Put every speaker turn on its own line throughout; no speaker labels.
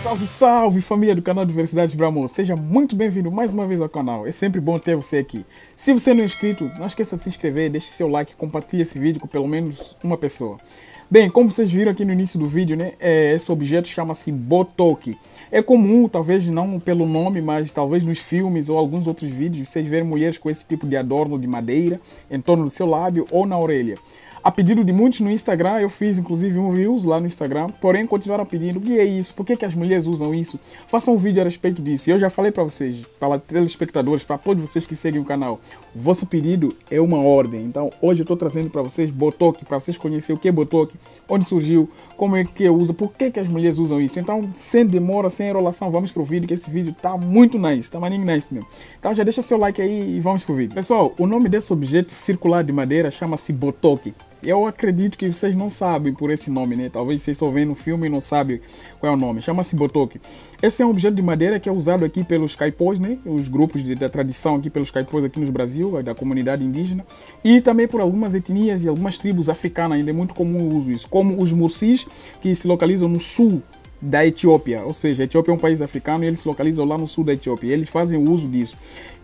Salve, salve família do canal Diversidade Bramo, seja muito bem-vindo mais uma vez ao canal, é sempre bom ter você aqui. Se você não é inscrito, não esqueça de se inscrever, deixe seu like e compartilhe esse vídeo com pelo menos uma pessoa. Bem, como vocês viram aqui no início do vídeo, né, esse objeto chama-se botoque. É comum, talvez não pelo nome, mas talvez nos filmes ou alguns outros vídeos, vocês verem mulheres com esse tipo de adorno de madeira em torno do seu lábio ou na orelha. A pedido de muitos no Instagram, eu fiz inclusive um Reels lá no Instagram, porém continuaram pedindo, o que é isso? Por que as mulheres usam isso? Façam um vídeo a respeito disso. E eu já falei para vocês, para telespectadores, para todos vocês que seguem o canal, o vosso pedido é uma ordem. Então hoje eu estou trazendo para vocês botoque, para vocês conhecerem o que é botoque, onde surgiu, como é que usa, por que as mulheres usam isso. Então, sem demora, sem enrolação, vamos pro vídeo, que esse vídeo tá muito nice, tá maninho nice mesmo. Então já deixa seu like aí e vamos pro vídeo. Pessoal, o nome desse objeto circular de madeira chama-se botoque. Eu acredito que vocês não sabem por esse nome, né? Talvez vocês só veem no filme e não sabem qual é o nome. Chama-se botoque. Esse é um objeto de madeira que é usado aqui pelos caipós, né? Os grupos da tradição aqui pelos caipós aqui no Brasil, da comunidade indígena. E também por algumas etnias e algumas tribos africanas, ainda é muito comum o uso disso. Como os Mursis, que se localizam no sul da Etiópia, ou seja, a Etiópia é um país africano e eles se localizam lá no sul da Etiópia, eles fazem o uso disso.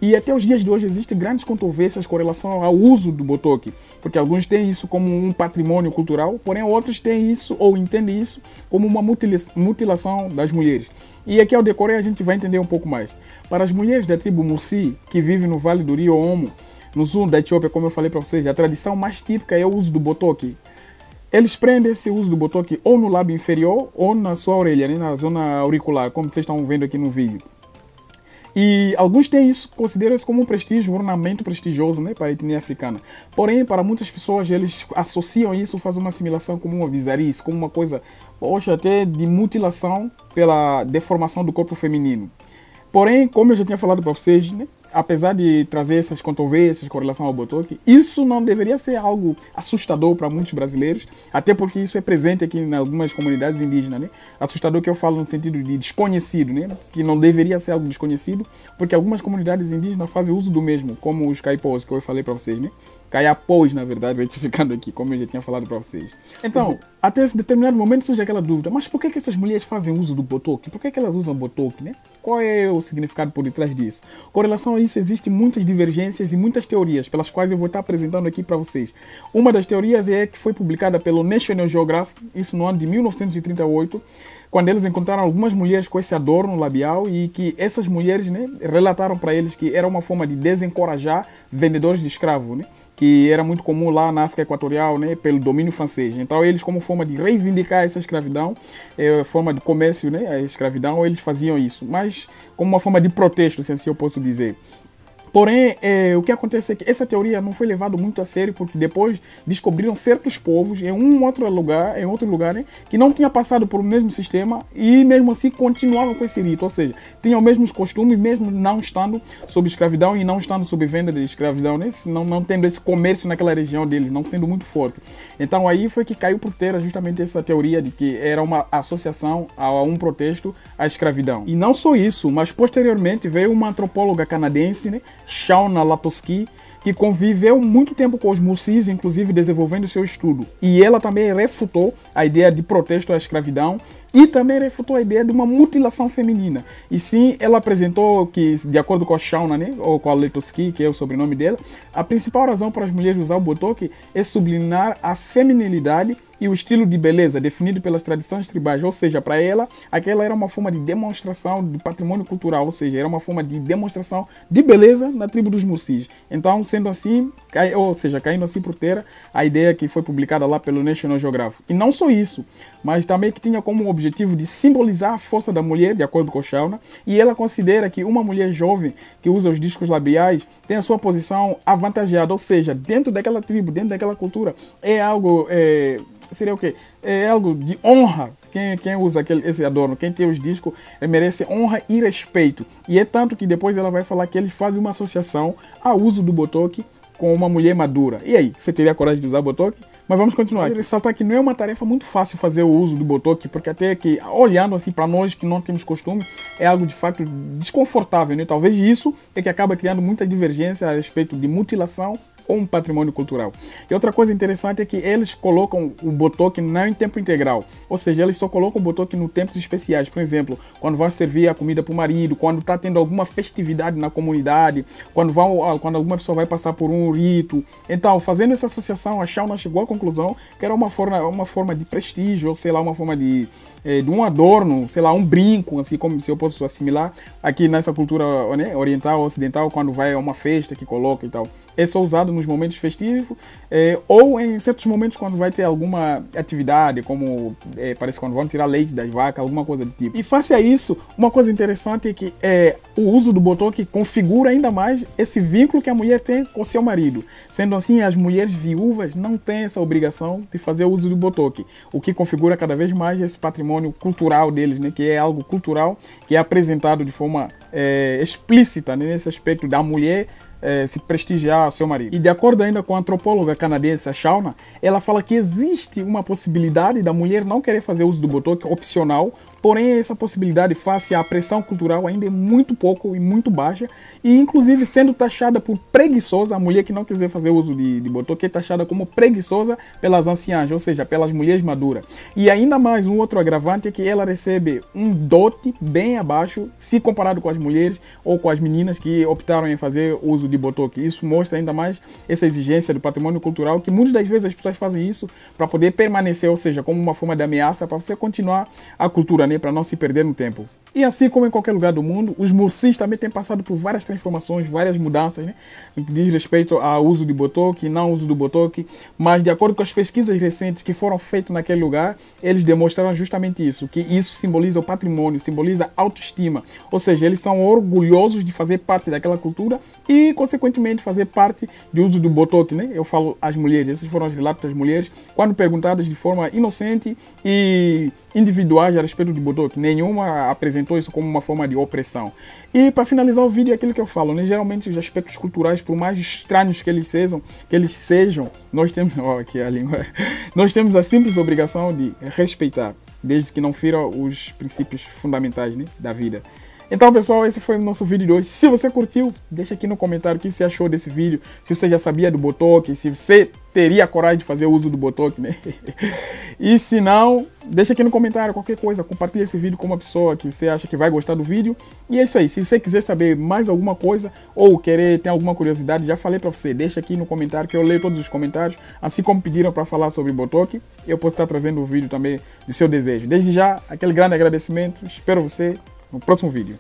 E até os dias de hoje existem grandes controvérsias com relação ao uso do botoque, porque alguns têm isso como um patrimônio cultural, porém outros têm isso ou entendem isso como uma mutilação das mulheres. E aqui ao decorrer a gente vai entender um pouco mais. Para as mulheres da tribo Mursi, que vivem no Vale do Rio Omo, no sul da Etiópia, como eu falei para vocês, a tradição mais típica é o uso do botoque. Eles prendem esse uso do botoque ou no lábio inferior ou na sua orelha, né, na zona auricular, como vocês estão vendo aqui no vídeo. E alguns têm isso, consideram isso como um prestígio, um ornamento prestigioso, né, para a etnia africana. Porém, para muitas pessoas, eles associam isso, fazem uma assimilação como uma bizarrice, como uma coisa, poxa, até de mutilação pela deformação do corpo feminino. Porém, como eu já tinha falado para vocês, né, apesar de trazer essas controvérsias com relação ao botoque, isso não deveria ser algo assustador para muitos brasileiros, até porque isso é presente aqui em algumas comunidades indígenas, né? Assustador que eu falo no sentido de desconhecido, né? Que não deveria ser algo desconhecido, porque algumas comunidades indígenas fazem uso do mesmo, como os caipós, que eu falei para vocês, né? Caiapós, na verdade, retificando aqui, como eu já tinha falado para vocês. Então, até esse determinado momento surge aquela dúvida, mas por que essas mulheres fazem uso do botoque? Por que elas usam botoque, né? Qual é o significado por detrás disso? Com relação a isso, existem muitas divergências e muitas teorias, pelas quais eu vou estar apresentando aqui para vocês. Uma das teorias é que foi publicada pelo National Geographic, isso no ano de 1938, quando eles encontraram algumas mulheres com esse adorno labial e que essas mulheres, né, relataram para eles que era uma forma de desencorajar vendedores de escravos, né, que era muito comum lá na África Equatorial, né, pelo domínio francês. Então eles, como forma de reivindicar essa escravidão, forma de comércio, né, a escravidão, eles faziam isso, mas como uma forma de protesto, se assim eu posso dizer. Porém, o que acontece é que essa teoria não foi levada muito a sério, porque depois descobriram certos povos em outro lugar, né, que não tinha passado por o mesmo sistema e mesmo assim continuavam com esse rito, ou seja, tinham os mesmos costumes, mesmo não estando sob escravidão e não estando sob venda de escravidão, né, não tendo esse comércio naquela região deles, não sendo muito forte. Então aí foi que caiu por terra justamente essa teoria de que era uma associação a um protesto à escravidão. E não só isso, mas posteriormente veio uma antropóloga canadense, né, Shauna Latosky, que conviveu muito tempo com os Mursis, inclusive desenvolvendo seu estudo. E ela também refutou a ideia de protesto à escravidão e também refutou a ideia de uma mutilação feminina. E sim, ela apresentou que, de acordo com a Shauna, né, ou com a Latosky, que é o sobrenome dela, a principal razão para as mulheres usar o botoque é sublinhar a feminilidade e o estilo de beleza definido pelas tradições tribais, ou seja, para ela, aquela era uma forma de demonstração do patrimônio cultural, ou seja, era uma forma de demonstração de beleza na tribo dos Mursis. Então, sendo assim, caindo assim por terra, a ideia que foi publicada lá pelo National Geographic. E não só isso, mas também que tinha como objetivo de simbolizar a força da mulher, de acordo com Shauna, e ela considera que uma mulher jovem que usa os discos labiais tem a sua posição avantageada, ou seja, dentro daquela tribo, dentro daquela cultura, é algo... seria o quê? É algo de honra. Quem usa esse adorno, quem tem os discos, merece honra e respeito. E é tanto que depois ela vai falar que eles fazem uma associação ao uso do botoque com uma mulher madura. E aí, você teria coragem de usar botoque? Mas vamos continuar. Ressaltar que não é uma tarefa muito fácil fazer o uso do botoque, porque até que, olhando assim para nós que não temos costume, é algo de fato desconfortável, né? Talvez isso é que acaba criando muita divergência a respeito de mutilação ou um patrimônio cultural. E outra coisa interessante é que eles colocam o botox não em tempo integral, ou seja, eles só colocam o botox no tempos especiais, por exemplo, quando vão servir a comida para o marido, quando está tendo alguma festividade na comunidade, quando alguma pessoa vai passar por um rito. Então, fazendo essa associação, a Shauna chegou à conclusão que era uma forma de prestígio, ou sei lá, uma forma de um adorno, sei lá, um brinco, assim como se eu posso assimilar aqui nessa cultura, né, oriental, ocidental, quando vai a uma festa que coloca e tal. É só usado nos momentos festivos ou em certos momentos quando vai ter alguma atividade, como parece quando vão tirar leite das vacas, alguma coisa do tipo. E face a isso, uma coisa interessante é que o uso do botox configura ainda mais esse vínculo que a mulher tem com seu marido. Sendo assim, as mulheres viúvas não têm essa obrigação de fazer o uso do botox, o que configura cada vez mais esse patrimônio cultural deles, né, que é algo cultural que é apresentado de forma explícita, né, nesse aspecto da mulher se prestigiar seu marido. E de acordo ainda com a antropóloga canadense, a Shauna, ela fala que existe uma possibilidade da mulher não querer fazer uso do botox opcional, porém essa possibilidade face à pressão cultural ainda é muito pouco e muito baixa, e inclusive sendo taxada por preguiçosa, a mulher que não quiser fazer uso de botox é taxada como preguiçosa pelas anciãs, ou seja, pelas mulheres maduras. E ainda mais um outro agravante é que ela recebe um dote bem abaixo se comparado com as mulheres ou com as meninas que optaram em fazer uso de botox. Isso mostra ainda mais essa exigência do patrimônio cultural, que muitas das vezes as pessoas fazem isso para poder permanecer, ou seja, como uma forma de ameaça para você continuar a cultura, né, para não se perder no tempo. E assim como em qualquer lugar do mundo, os Mursis também têm passado por várias transformações, várias mudanças, né, no que diz respeito ao uso de botox e não uso do botox, mas de acordo com as pesquisas recentes que foram feitas naquele lugar, eles demonstraram justamente isso, que isso simboliza o patrimônio, simboliza autoestima, ou seja, eles são orgulhosos de fazer parte daquela cultura e, consequentemente, fazer parte do uso do botox, né? Eu falo as mulheres, esses foram os relatos das mulheres, quando perguntadas de forma inocente e individuais a respeito de botox. Nenhuma apresentou isso como uma forma de opressão. E para finalizar o vídeo, é aquilo que eu falo, né? Geralmente os aspectos culturais, por mais estranhos que eles sejam, nós temos, aqui a língua, nós temos a simples obrigação de respeitar, desde que não fira os princípios fundamentais, né, da vida. Então, pessoal, esse foi o nosso vídeo de hoje. Se você curtiu, deixa aqui no comentário o que você achou desse vídeo. Se você já sabia do botox, se você teria coragem de fazer uso do botox, né? E se não, deixa aqui no comentário qualquer coisa. Compartilha esse vídeo com uma pessoa que você acha que vai gostar do vídeo. E é isso aí. Se você quiser saber mais alguma coisa ou ter alguma curiosidade, já falei pra você, deixa aqui no comentário que eu leio todos os comentários. Assim como pediram para falar sobre botox, eu posso estar trazendo o vídeo também do seu desejo. Desde já, aquele grande agradecimento. Espero você no próximo vídeo.